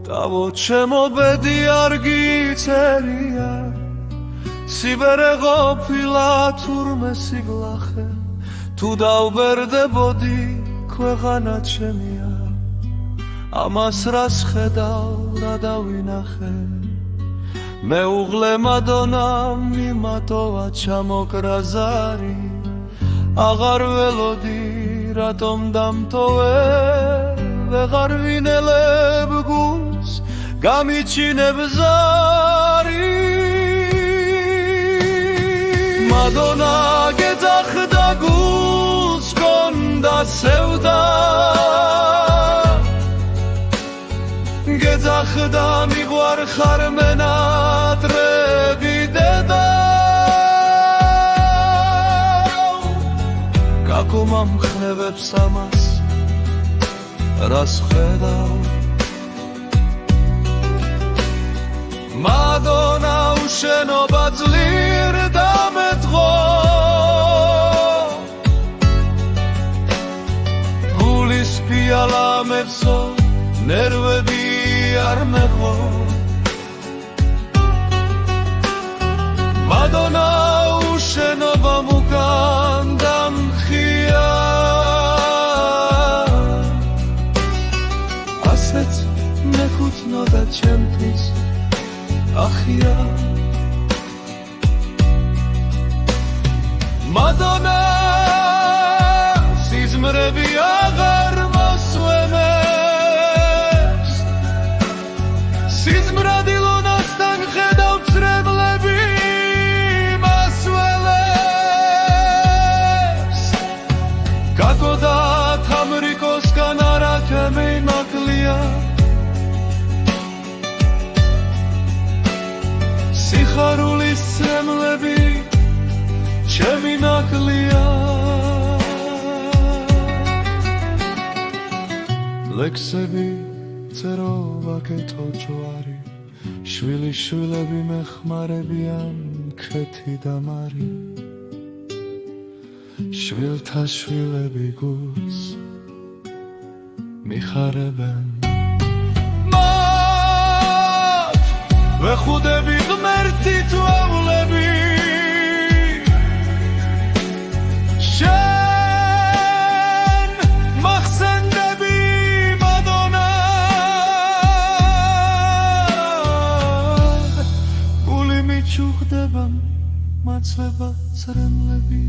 დავო ჩემო ბედი არ გიწერია სიბერე ყოფილა თურმე სიგლახე თუ დავბერდებოდი ქვეყანა ჩემია ამას რას ხედავ რა დავინახე მეუღლე მადონამ იმატოვა ჩამოკრა ზარი აღარ ველოდი რატომ დამტოვე ვეღარ ვინელებ გულს გამიჩინებ ზარი მადონა გეძახდა გულს გონდა სევდა გეძახდა მიყვარხარ მენატრები დედა გაკომამხნევებს ამას რას ხედავ მადონა უშენობა ძლიერ დამეთხო გულის ფიალა მევსო ნერვები არ მეხო მადონა უშენობა მუგან დამხია ასეც მეკუთვნოდა ჩემთვის ახია მადონა სიზმრები აღარ მოსვენებს სიზმრად ილონასთან ხედავ წრებლები მასველებს გაგოდა თამრიკოსგან არაქემი მაკლია სიხარულის წრემლები ჩემი ნაკლია ლექსები წერო ვაკეთო ჯვარი შვილიშვილები მეხმარებიან ქეთი და მარი შვილთა შვილები გულს მიხარებენ ვეხუდები ღმერთით ვავლები შენ მახსენდები მადონა გული მიჩუხდება მაცვება წრემლები